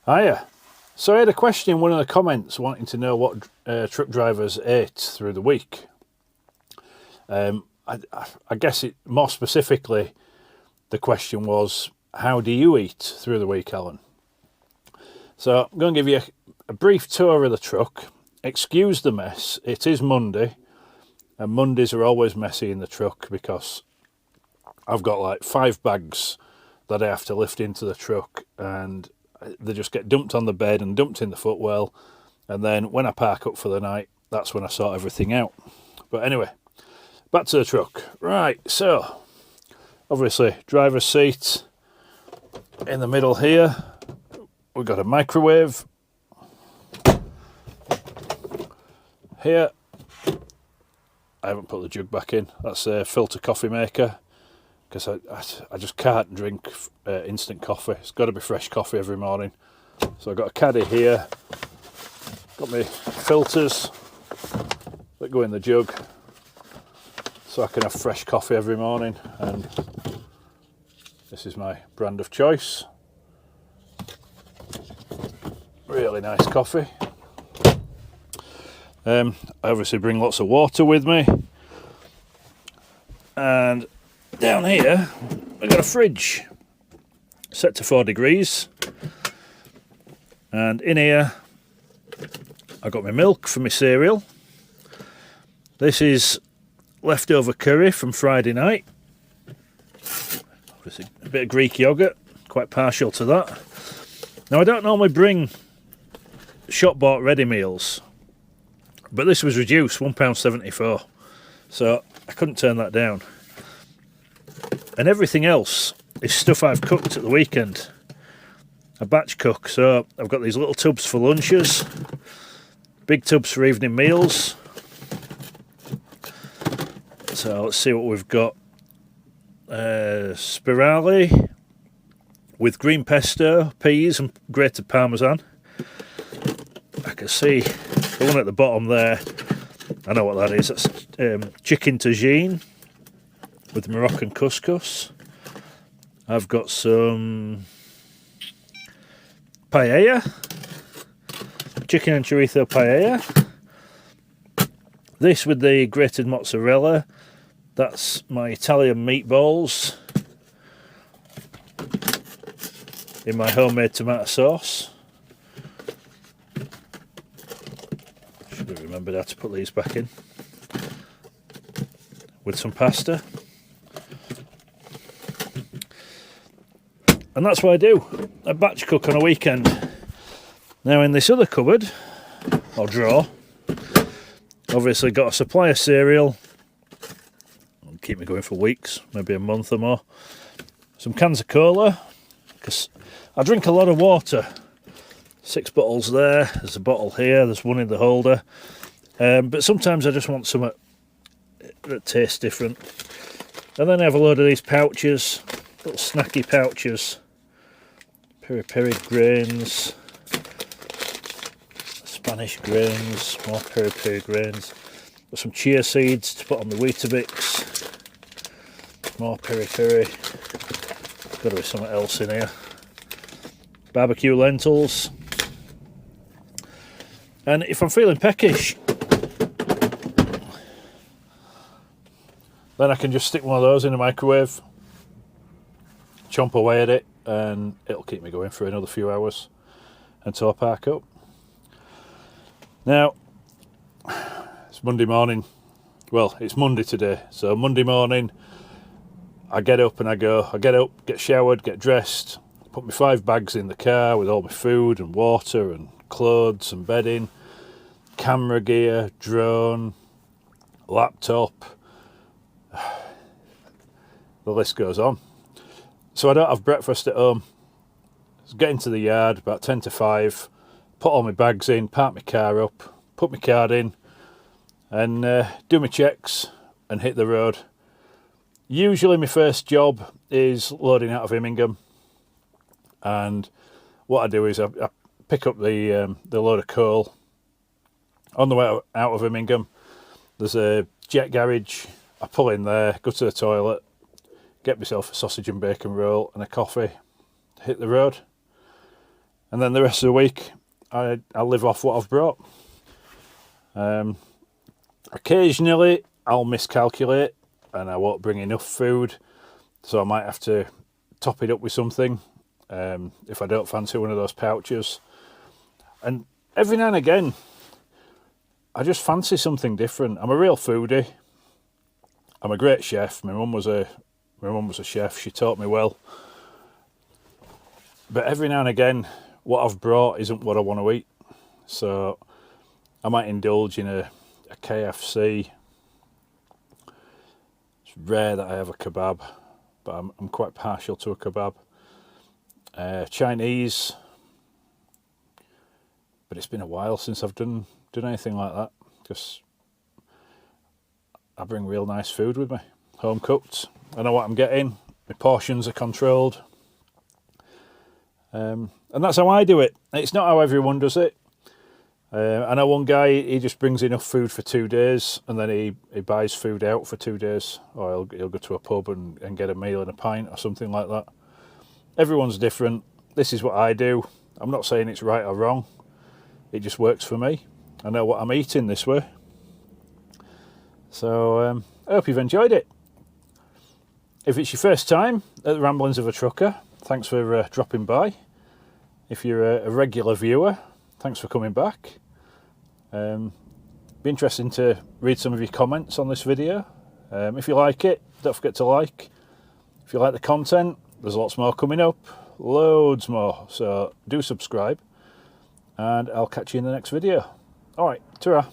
Hiya. So I had a question in one of the comments wanting to know what truck drivers ate through the week. I guess more specifically, the question was, how do you eat through the week, Alan? So I'm going to give you a brief tour of the truck. Excuse the mess. It is Monday, and Mondays are always messy in the truck because I've got like 5 bags that I have to lift into the truck, and they just get dumped on the bed and dumped in the footwell, and then when I park up for the night, that's when I sort everything out. But anyway, back to the truck. Right, so obviously driver's seat in the middle here. We've got a microwave here. I haven't put the jug back in. That's a filter coffee maker, because I just can't drink instant coffee. It's got to be fresh coffee every morning. So I've got a caddy here, got my filters that go in the jug so I can have fresh coffee every morning, and this is my brand of choice. Really nice coffee. I obviously bring lots of water with me, and down here I've got a fridge set to 4 degrees, and in here I've got my milk for my cereal. This is leftover curry from Friday night. Obviously a bit of Greek yogurt, quite partial to that. Now I don't normally bring shop bought ready meals, but this was reduced £1.74, so I couldn't turn that down. And everything else is stuff I've cooked at the weekend. I batch cook, so I've got these little tubs for lunches, big tubs for evening meals. So let's see what we've got. Spirali with green pesto, peas and grated parmesan. I can see the one at the bottom there. I know what that is. That's chicken tagine with Moroccan couscous. I've got some paella, chicken and chorizo paella. This with the grated mozzarella. That's my Italian meatballs in my homemade tomato sauce. Should have remembered how to put these back in. With some pasta. And that's what I do. I batch cook on a weekend. Now in this other cupboard, or drawer, obviously got a supply of cereal. It'll keep me going for weeks, maybe a month or more. Some cans of cola, because I drink a lot of water. 6 bottles there, there's a bottle here, there's one in the holder. But sometimes I just want something that tastes different. And then I have a load of these pouches, little snacky pouches. Peri-peri grains, Spanish grains, more peri-peri grains. Got some chia seeds to put on the Weetabix. More peri-peri. Got to be something else in here. Barbecue lentils. And if I'm feeling peckish, then I can just stick one of those in the microwave, chomp away at it, and it'll keep me going for another few hours until I park up. Now, it's Monday morning. Well, it's Monday today, so Monday morning I get up and I go. I get up, get showered, get dressed, put my 5 bags in the car with all my food and water and clothes and bedding, camera gear, drone, laptop. The list goes on. So I don't have breakfast at home. So get into the yard about 10 to 5, put all my bags in, park my car up, put my card in, and do my checks and hit the road. Usually my first job is loading out of Immingham, and what I do is I pick up the load of coal. On the way out of Immingham, there's a jet garage. I pull in there, go to the toilet, get myself a sausage and bacon roll and a coffee, hit the road. and then the rest of the week I live off what I've brought. Occasionally I'll miscalculate and I won't bring enough food, so I might have to top it up with something if I don't fancy one of those pouches. And every now and again I just fancy something different. I'm a real foodie. I'm a great chef. My mum was a chef. She taught me well. But every now and again, what I've brought isn't what I want to eat. So I might indulge in a KFC. It's rare that I have a kebab, but I'm quite partial to a kebab. Chinese, but it's been a while since I've done anything like that, because I bring real nice food with me, home cooked. I know what I'm getting. My portions are controlled. And that's how I do it. It's not how everyone does it. I know one guy, he just brings enough food for 2 days, and then he buys food out for 2 days, or he'll go to a pub and get a meal and a pint or something like that. Everyone's different. This is what I do. I'm not saying it's right or wrong. It just works for me. I know what I'm eating this way. So I hope you've enjoyed it. If it's your first time at the Ramblings of a Trucker, thanks for dropping by. If you're a regular viewer, thanks for coming back. Be interesting to read some of your comments on this video. If you like it, don't forget to like. If you like the content, there's lots more coming up, loads more. So do subscribe, and I'll catch you in the next video. All right, ta-ra.